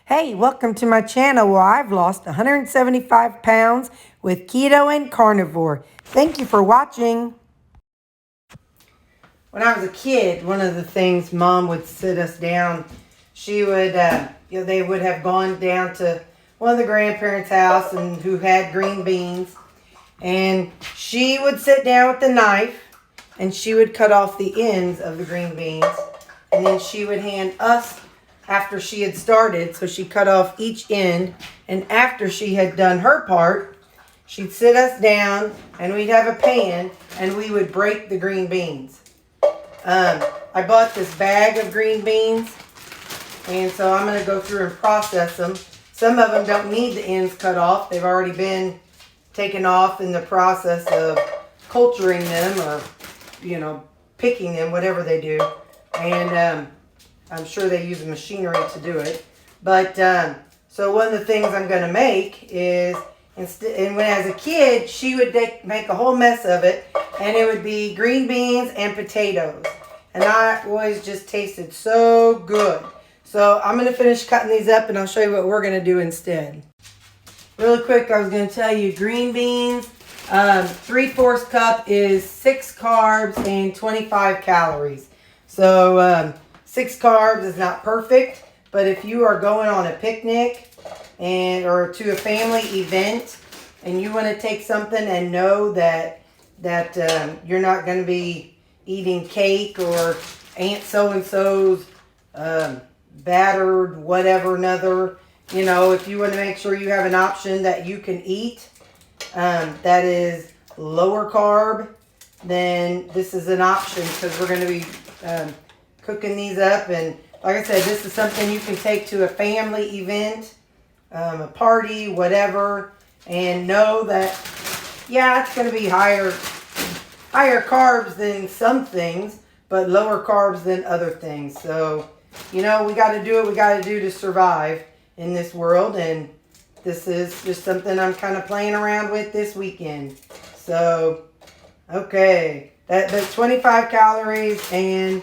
Hey, welcome to my channel where I've lost 175 pounds with keto and carnivore. Thank you for watching. When I was a kid, one of the things Mom would sit us down, she would, they would have gone down to one of the grandparents' house and who had green beans. And she would sit down with the knife and she would cut off the ends of the green beans. And then she would hand us after she had started, so she cut off each end, and after she had done her part, she'd sit us down and we'd have a pan and we would break the green beans. I bought this bag of green beans, and so I'm going to go through and process them. Some of them don't need the ends cut off. They've already been taken off in the process of culturing them or, picking them, whatever they do. And I'm sure they use machinery to do it. But, so one of the things I'm going to make is, and when as a kid, she would make a whole mess of it, and it would be green beans and potatoes. And I always just tasted so good. So I'm going to finish cutting these up, and I'll show you what we're going to do instead. Really quick, I was going to tell you, green beans, 3/4 cup is 6 carbs and 25 calories. So, 6 carbs is not perfect, but if you are going on a picnic or to a family event and you want to take something and know that you're not going to be eating cake or Aunt so-and-so's battered whatever another, if you want to make sure you have an option that you can eat that is lower carb, then this is an option because we're going to be cooking these up. And like I said, this is something you can take to a family event, a party, whatever, and know that, it's going to be higher carbs than some things, but lower carbs than other things. So, we got to do what we got to do to survive in this world. And this is just something I'm kind of playing around with this weekend. So, okay, that's 25 calories and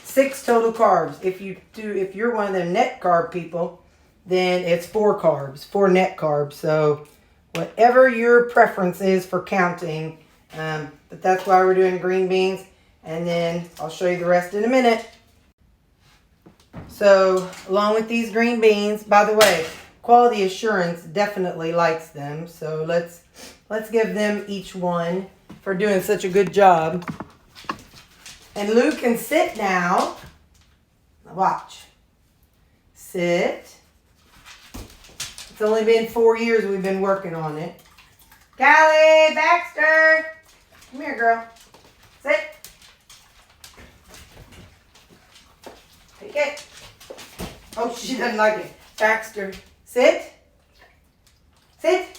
6 total carbs. If you're one of them net carb people, then it's 4 carbs, 4 net carbs. So whatever your preference is for counting, but that's why we're doing green beans, and then I'll show you the rest in a minute. So along with these green beans, by the way, Quality Assurance definitely likes them. So let's give them each one for doing such a good job. And Luke can sit now. Watch. Sit. It's only been 4 years we've been working on it. Callie, Baxter. Come here, girl. Sit. Take it. Oh, she doesn't like it. Baxter, sit. Sit.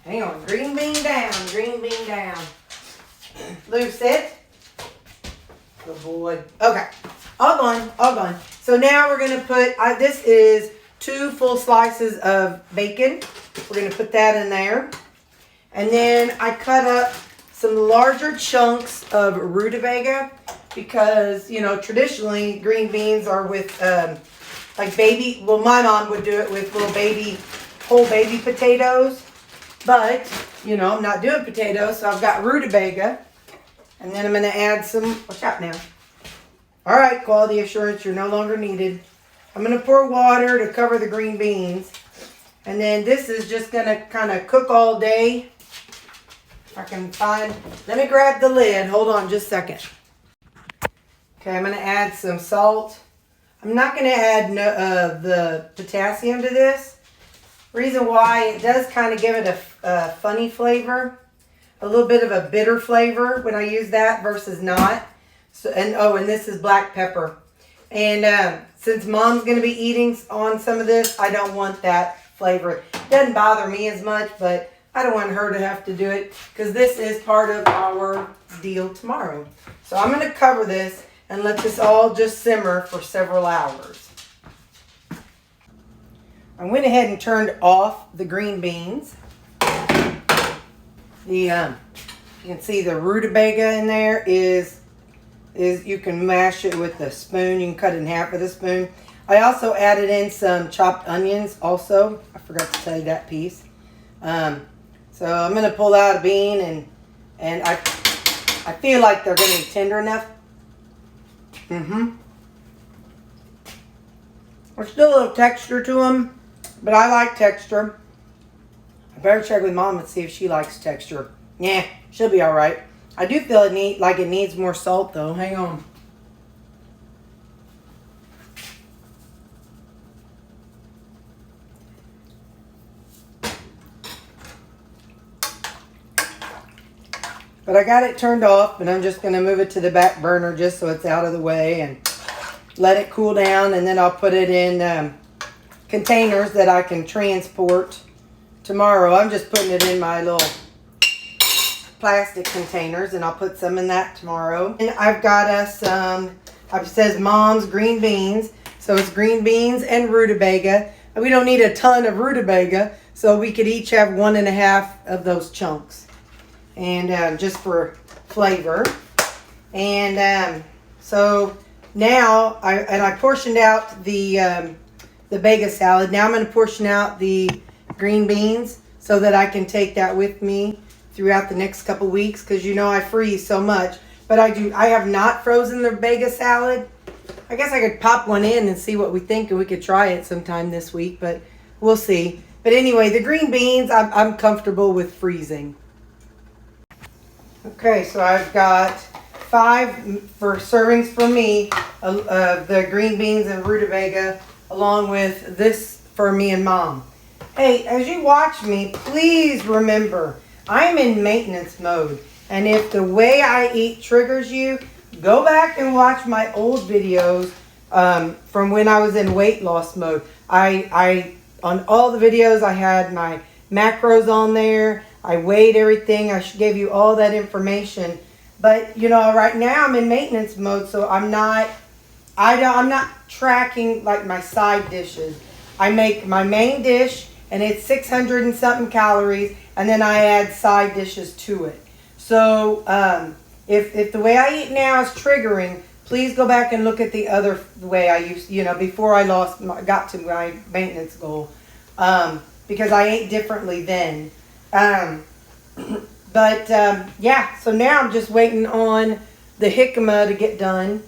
Hang on. Green bean down. Green bean down. Luke, sit. Good boy. Okay. All gone. So now we're going to put, this is 2 full slices of bacon. We're going to put that in there. And then I cut up some larger chunks of rutabaga because, traditionally green beans are with my mom would do it with whole baby potatoes. But, I'm not doing potatoes, so I've got rutabaga. And then I'm going to add some, watch out now. All right, Quality Assurance, you're no longer needed. I'm going to pour water to cover the green beans. And then this is just going to kind of cook all day. If I can let me grab the lid. Hold on just a second. Okay, I'm going to add some salt. I'm not going to add the potassium to this. Reason why, it does kind of give it a funny flavor, a little bit of a bitter flavor when I use that versus not. So and this is black pepper. And since Mom's going to be eating on some of this, I don't want that flavor. It doesn't bother me as much, but I don't want her to have to do it because this is part of our deal tomorrow. So I'm going to cover this and let this all just simmer for several hours. I went ahead and turned off the green beans. You can see the rutabaga in there is is you can mash it with a spoon. You can cut it in half with a spoon. I also added in some chopped onions also. I forgot to tell you that piece. So I'm going to pull out a bean, and I feel like they're getting tender enough. There's still a little texture to them, but I like texture. I better check with Mom and see if she likes texture. Yeah, she'll be all right. I do feel like it needs more salt though. Hang on. But I got it turned off, and I'm just going to move it to the back burner just so it's out of the way and let it cool down. And then I'll put it in containers that I can transport tomorrow. I'm just putting it in my little plastic containers, and I'll put some in that tomorrow. And I've got us it says Mom's green beans. So it's green beans and rutabaga. And we don't need a ton of rutabaga, so we could each have 1.5 of those chunks. And just for flavor. And so now I portioned out the Bega salad. Now I'm going to portion out the green beans so that I can take that with me throughout the next couple weeks, because you know I freeze so much. But I have not frozen the Bega salad. I guess I could pop one in and see what we think, and we could try it sometime this week, but we'll see. But anyway, the green beans I'm comfortable with freezing. Okay, so I've got 5 for servings for me of the green beans and rutabaga, along with this for me and Mom. Hey, as you watch me, please remember, I am in maintenance mode. And if the way I eat triggers you, go back and watch my old videos from when I was in weight loss mode. On all the videos, I had my macros on there. I weighed everything. I gave you all that information. But, you know, right now I'm in maintenance mode, so I'm not tracking like my side dishes. I make my main dish, and it's 600 and something calories, and then I add side dishes to it. So if the way I eat now is triggering, please go back and look at the other way I used, before I got to my maintenance goal, because I ate differently then. Yeah, so now I'm just waiting on the jicama to get done.